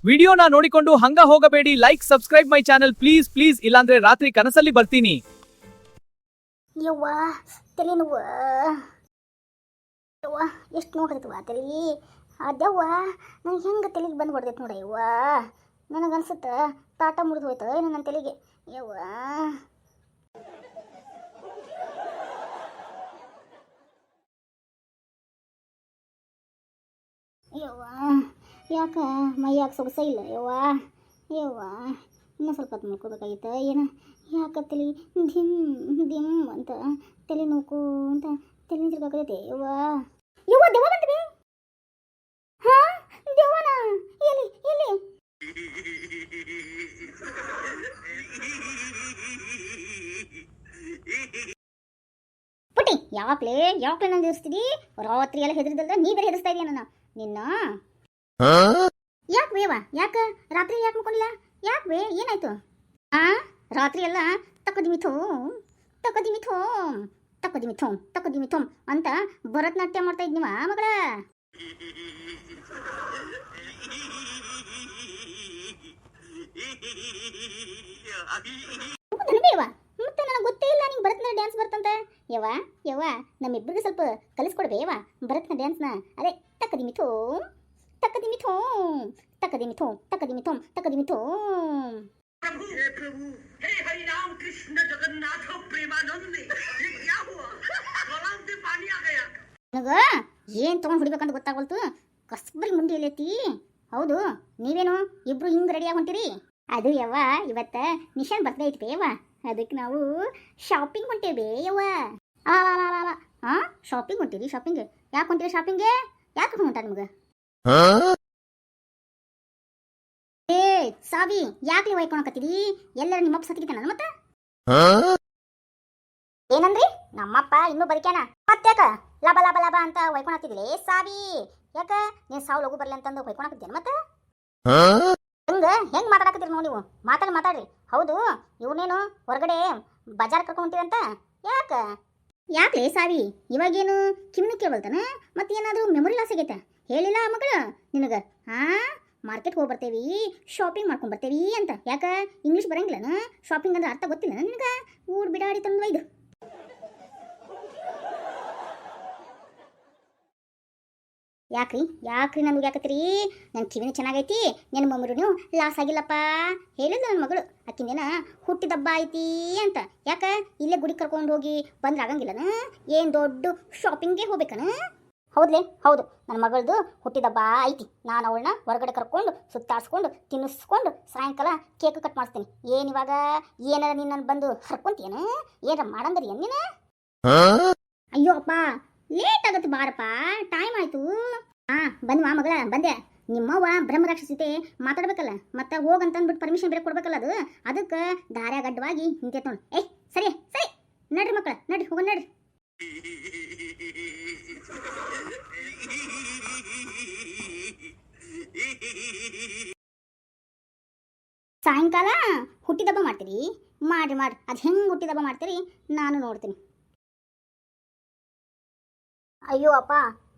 ವಿಡಿಯೋನ ನೋಡಿಕೊಂಡು ಹಂಗ ಹೋಗಬೇಡಿ. Like subscribe my channel please please, ಇಲ್ಲಾಂದ್ರೆ ರಾತ್ರಿ ಕನಸಲ್ಲಿ ಬರ್ತೀನಿ. ಯವ್ವ ತಲೆ ನೋವು, ಯವ್ವ ಎಷ್ಟು ನೋಡ್ತೈತವ ತಲೆ. ಅದವ್ವ ನನಗೆ ಹೆಂಗೆ ತಲೆಗೆ ಬಂದು ಹೊಡೆದೈತೆ ನೋಡ ಯವ್ವ. ನನಗನ್ಸುತ್ತೆ ತಾಟ ಮುರಿದು ಹೋಯ್ತು ಏನು ನನ್ನ ತಲೆಗೆ ಯವ್ವ. ಯವ್ವ ಯಾಕೆ ಮೈಯಾಗ ಸೊಗಸ ಇಲ್ಲ ಯವ್ವ. ಯವ್ವ ಇನ್ನೂ ಸ್ವಲ್ಪ ಹೊತ್ತು ಮುಳ್ಕೋಬೇಕಾಗಿತ್ತು ಏನು. ಯಾಕೆ ತಲೆ ಧಿಮ್ ಧಿಮ್ ಅಂತ ತಲೆ ನೋವು ಅಂತ ತಲೆ ತಿರ್ಗಾಕತೈತೆ ಯವ್ವ. ಯವ್ವ ದೆವ್ವ ಬಂದ್ವಿ. ಹಾಂ ದೆವ್ವನ ಎಲ್ಲಿ ಎಲ್ಲಿ? ಪುಟಿ ಯಾವಾಗಲೇ ನಾನು ಹೆದರ್ಸ್ತಿದ್ದಿ? ರಾತ್ರಿ ಎಲ್ಲ ಹೆದರ್ದಲ್ದ ನೀ ಬೇರೆ ಹೆದರ್ಸ್ತಾ ಇದೀಯ ನನ್ನ ನಿನ್ನ. ಯಾಕೆ ಬೇವ ಯಾಕೆ ರಾತ್ರಿ ಯಾಕೆ ಮುಕ್ಕೊಂಡಿಲ್ಲ? ಯಾಕೆ ಬೇ ಏನಾಯ್ತು? ರಾತ್ರಿ ಎಲ್ಲ ತಕ್ಕದಿಮಿಥೋಮ್ ತಕ್ಕದಿಮಿಥೋಮ್ ತಕ್ಕದಿಮಿಥೋಮ್ ತಕ್ಕದಿಮಿಥೋಮ್ ಅಂತ ಭರತನಾಟ್ಯ ಮಾಡ್ತಾ ಇದ್ನಿವ ಮಗಳ. ಬೇವ ಮತ್ತೆ ನನಗೆ ಗೊತ್ತೇ ಇಲ್ಲ ನಿಂಗೆ ಭರತನಾಟ್ಯ ಡ್ಯಾನ್ಸ್ ಬರ್ತಂತ. ಯವ್ವ ಯವ್ವ ನಮ್ಮಿಬ್ಬರಿಗೆ ಸ್ವಲ್ಪ ಕಲಿಸ್ಕೊಡ್ಬೇವ ಭರತನಾಟ್ಯ ಡ್ಯಾನ್ಸ್ನ. ಅದೇ ತಕ್ಕದಿಮಿಥೋಮ್ ತಕ್ಕದಿಮಿಥೋಮ್ ತಕ್ಕದಿಮಿಥೋಮ್ ತಕ್ಕದಿಮಿಥೋಮ್ ತಕ್ಕದಿಮಿಥೋಮ್. हे प्रभु, हे हरि राम कृष्ण जगन्नाथ प्रेमानंद, ये क्या हुआ? गलाव से पानी आ गया. ನನಗ ಏನು ತೊಗೊಂಡು ಹೊಡಿಬೇಕಂತ ಗೊತ್ತಾಗಲ್ತು. ಕಸ್ಬರಿ ಮುಂಡಿ ಎಲ್ಲೈತಿ. ಹೌದು ನೀವೇನು ಇಬ್ರು ಹಿಂಗೆ ರೆಡಿಯಾಗಿ ಹೊಂಟಿರಿ? ಅದು ಯವ್ವ ಇವತ್ತ ನಿಶಾನ್ ಬರ್ತ್ಡೇ ಐತಿ ಬೇವ, ಅದಕ್ಕೆ ನಾವು ಶಾಪಿಂಗ್ ಹೊಂಟೇವೆ ಯವ್ವ. ಹಾಂ ಶಾಪಿಂಗ್ ಹೊಂಟಿರಿ? ಶಾಪಿಂಗ್ ಯಾಕೆ ಹೊಂಟಿರಿ? ಶಾಪಿಂಗ್ಗೆ ಯಾಕೆ ಹೊಂಟ ನಿಮ್ಗೆ? ಏ ಸಾವಿ ಯಾಕೆ ಒಯ್ಕೊಳಕತ್ತೀರಿ? ಎಲ್ಲರ ನಿಮ್ಮಪ್ಪ ಸತ್ತಿಗಿದ್ದಾನ ಮತ್ತೆ? ಏನಂದ್ರಿ? ನಮ್ಮಪ್ಪ ಇನ್ನೂ ಬದುಕ್ಯಾನ ಮತ್ತ್ಯಾಕ ಲಾಭ ಲಾಭ ಲಾಭ ಅಂತ ಒಯ್ಕೊಳತ್ತಿದ್ಲಿ ಸಾವಿ? ಯಾಕ ನೀನ್ ಸಾವು ಲಗು ಬರ್ಲಿ ಅಂತಂದು ಒಯ್ಕೊಳಕತ್ತೇನ ಮತ್ತೆ? ಹೆಂಗ್ ಮಾತಾಡಕತ್ತೀರಿ ನೋಡಿ ನೀವು? ಮಾತಾಡ್ರಿ. ಹೌದು ಇವನೇನು ಹೊರಗಡೆ ಬಜಾರ್ ಕರ್ಕೊಂತೀರಂತ ಯಾಕ? ಯಾಕೆ ಸಾವಿ ಇವಾಗೇನು ಕಿಮ್ನು ಕೇಳ್ತಾನ? ಮತ್ತೇನಾದ್ರೂ ಮೆಮೊರಿ ಲಾಸ್ ಆಗೈತೆ ಹೇಳಿಲ್ಲ ಮಗಳ ನಿನಗ? ಮಾರ್ಕೆಟ್ ಹೋಗಿ ಬರ್ತೇವಿ, ಶಾಪಿಂಗ್ ಮಾಡ್ಕೊಂಡ್ ಬರ್ತೇವಿ ಅಂತ. ಯಾಕ ಇಂಗ್ಲೀಷ್ ಬರಂಗಿಲ್ಲನ? ಶಾಪಿಂಗ್ ಅಂದ್ರೆ ಅರ್ಥ ಗೊತ್ತಿಲ್ಲ ನಿನಗ? ಊರ್ ಬಿಡಾಡಿ ತಂದು ಇದು. ಯಾಕ್ರಿ ನಮ್ಗೆ ಯಾಕತ್ರಿ? ನನ್ನ ಕಿವಿನೂ ಚೆನ್ನಾಗೈತಿ, ನನ್ನ ಮಮ್ಮರೂ ಲಾಸ್ ಆಗಿಲ್ಲಪ್ಪ. ಹೇಳಿಲ್ಲ ನನ್ನ ಮಗಳು ಅಕ್ಕಿಂದೇನ ಹುಟ್ಟಿದಬ್ಬ ಐತಿ ಅಂತ. ಯಾಕ ಇಲ್ಲೇ ಗುಡಿ ಕರ್ಕೊಂಡು ಹೋಗಿ ಬಂದ್ರೆ ಆಗಂಗಿಲ್ಲನ? ಏನು ದೊಡ್ಡ ಶಾಪಿಂಗ್ಗೆ ಹೋಗ್ಬೇಕನ? ಹೌದ್ಲೇ ಹೌದು, ನನ್ನ ಮಗಳದು ಹುಟ್ಟಿದಬ್ಬ ಐತಿ. ನಾನು ಅವಳನ್ನ ಹೊರಗಡೆ ಕರ್ಕೊಂಡು ಸುತ್ತಾಡ್ಸ್ಕೊಂಡು ತಿನ್ನಿಸ್ಕೊಂಡು ಸಾಯಂಕಾಲ ಕೇಕ್ ಕಟ್ ಮಾಡಿಸ್ತೀನಿ. ಏನಿವಾಗ ಏನಾರ ನೀನು ನನ್ನ ಬಂದು ಹರ್ಕೊಂತೀಯನ? ಏನಾರ ಮಾಡಂದ್ರಿ ನೀನು? ಅಯ್ಯೋ ಅಪ್ಪ ಲೇಟ್ ಆಗತ್ತೆ ಬಾರಪ್ಪ, ಟೈಮ್ ಆಯ್ತು. ಬಂದ್ವಾ ಮಗಳ ಬಂದೆ. ನಿಮ್ಮವ್ವ ಬ್ರಹ್ಮರಾಕ್ಷಸಿತೆ ಮಾತಾಡ್ಬೇಕಲ್ಲ, ಮತ್ತೆ ಹೋಗಂತಂದ್ಬಿಟ್ಟು ಪರ್ಮಿಷನ್ ಬೇರೆ ಕೊಡ್ಬೇಕಲ್ಲ. ಅದಕ್ಕೆ ದಾರ್ಯಾಗ ಅಡ್ಡವಾಗಿ ನಿಂತೈತೆ ನೋಡಿ. ಸರಿ ಸರಿ ನಡ್ರಿ ಮಕ್ಕಳ ನಡ್ರಿ ಹೋಗೋಣ ನಡ್ರಿ. ಸಾಯಂಕಾಲ ಹುಟ್ಟಿದಬ್ಬ ಮಾಡ್ತೀರಿ? ಮಾಡ್ರಿ ಅದು ಹೆಂಗೆ ಹುಟ್ಟಿದಬ್ಬ ಮಾಡ್ತೀರಿ ನಾನು ನೋಡ್ತೀನಿ. ಅಯ್ಯೋ ಅಪ್ಪ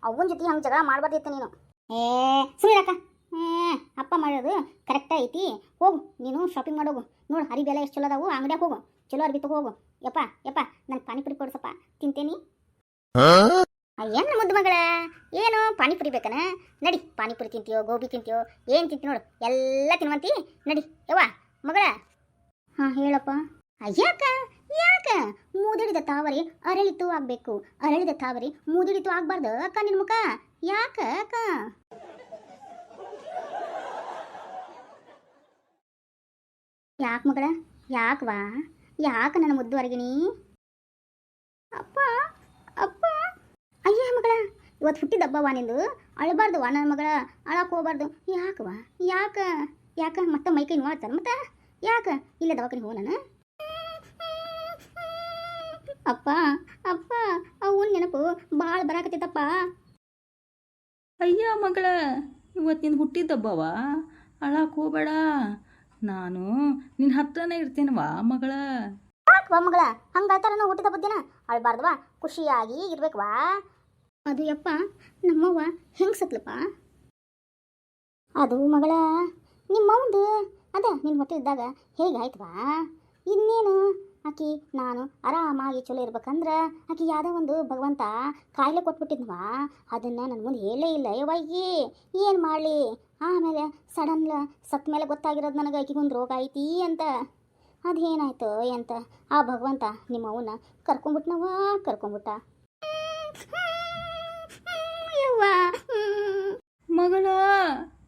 ಅವನ ಜೊತೆ ಹಂಗೆ ಜಗಳ ಮಾಡಬಾರ್ದಿತ್ತು ನೀನು. ಸುಮ್ಮನಿರಕ್ಕ. ಅಪ್ಪ ಮಾಡೋದು ಕರೆಕ್ಟ್ ಐತಿ. ಹೋಗು ನೀನು ಶಾಪಿಂಗ್ ಮಾಡೋಗು. ನೋಡು ಅರಿಬಿ ಎಲ್ಲ ಎಷ್ಟು ಚಲೋ ಅದಾವು, ಅಂಗಡಿಯಾಗ ಹೋಗು, ಚಲೋ ಅರ್ಬಿ ತಗೋ ಹೋಗು. ಯಪ್ಪ ನಾನು ಪಾನಿಪುರಿ ಕೊಡ್ಸಪ್ಪ ತಿಂತೇನಿ. ಏನು ಮುದ್ದು ಮಗಳ ಏನು ಪಾನಿಪುರಿ ಬೇಕನ? ನಡಿ ಪಾನಿಪುರಿ ತಿಂತೀಯೋ ಗೋಬಿ ತಿಂತೀಯೋ ಏನು ತಿಂತಿ ನೋಡು, ಎಲ್ಲ ತಿನ್ವಂತಿ. ನಡಿ ಯವ್ವ ಮಗಳ. ಹೇಳಪ್ಪ. ಯಾಕ ಮೂದಿಡಿದ ತಾವರಿ ಅರಳಿತು ಆಗ್ಬೇಕು, ಅರಳಿದ ತಾವರಿ ಮೂದಿಡಿತು ಆಗ್ಬಾರ್ದು ಅಕ್ಕ ನಿನ್ ಮುಖ. ಯಾಕ ಅಕ್ಕ? ಯಾಕೆ ಮಗಳ ಯಾಕವಾ? ಯಾಕ ನನ್ನ ಮುದ್ದು ಅರಗಿಣಿ? ಅಪ್ಪ ಅಪ್ಪ ಅಯ್ಯ ಮಗಳ ಇವತ್ತು ಹುಟ್ಟಿದಬ್ಬವಾ ನಿಂದು, ಅಳಬಾರ್ದು ನನ್ನ ಮಗಳ, ಅಳಕ್ಕೆ ಹೋಗ್ಬಾರ್ದು. ಯಾಕವಾ? ಯಾಕ ಮತ್ತೆ ಮೈ ಕೈ ನೋಡ್ತಾರ ಮತ್ತೆ? ಯಾಕ ಇಲ್ಲ ದವಾಖಾನೆ ಹೋ ನಾನು? ಅಪ್ಪ ಅವನ ನೆನಪು ಭಾಳ ಬರಾಕತ್ತೈತಪ್ಪ. ಅಯ್ಯ ಮಗಳ ಇವತ್ತು ನಿಂದು ಹುಟ್ಟಿದ್ದಬ್ಬವ, ಅಳಕ್ಕೆ ಹೋಗಬೇಡ. ನಾನು ನಿನ್ನ ಹತ್ರನೇ ಇರ್ತೀನವಾ ಮಗಳ. ಮಗಳ ಹಂಗಾಯ್ತಾರ ಹುಟ್ಟಿದ ಬುದ್ಧಿನ ಅಳ್ಬಾರ್ದವಾ, ಖುಷಿಯಾಗಿ ಇರ್ಬೇಕವಾ. ಅದು ಯಪ್ಪ ನಮ್ಮವ್ವ ಹೆಂಗೆ ಸತ್ಲಪ್ಪ? ಅದು ಮಗಳ ನಿಮ್ಮ ಅವಂದು ಅದ ನಿನ್ನ ಹೊಟ್ಟೆಲಿದ್ದಾಗ ಹೇಗಾಯ್ತವಾ ಇನ್ನೇನು ಆಕಿ ನಾನು ಆರಾಮಾಗಿ ಚಲೋ ಇರ್ಬೇಕಂದ್ರೆ ಆಕಿ ಯಾವುದೋ ಒಂದು ಭಗವಂತ ಕಾಯಿಲೆ ಕೊಟ್ಬಿಟ್ಟಿದ್ವಾ ಅದನ್ನು ನನ್ನ ಮುಂದೆ ಹೇಳೇ ಇಲ್ಲ ಯವ್ವಾಗಿ ಏನು ಮಾಡಲಿ ಆಮೇಲೆ ಸಡನ್ಲ ಸತ್ತ ಮೇಲೆ ಗೊತ್ತಾಗಿರೋದು ನನಗೆ ಆಕಿಗೊಂದು ರೋಗ ಐತಿ ಅಂತ ಅದೇನಾಯ್ತು ಅಂತ ಆ ಭಗವಂತ ನಿಮ್ಮ ಅವನ್ನ ಕರ್ಕೊಂಬಿಟ್ಟ ಯವ್ವ ಮಗಳ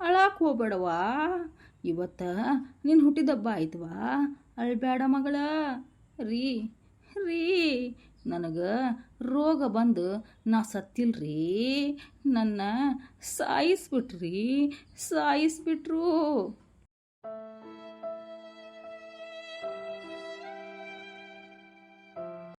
ಅಳಾಕ್ ಹೋಗ್ಬೇಡವಾ ಇವತ್ತ ನಿನ್ನ ಹುಟ್ಟಿದಬ್ಬ ಆಯ್ತವಾ ಅಳ್ಬೇಡ ಮಗಳ ರೀ ರೀ ನನಗೆ ರೋಗ ಬಂದು ನಾ ಸತ್ತಿಲ್ರಿ ನನ್ನ ಸಾಯಿಸ್ಬಿಟ್ರು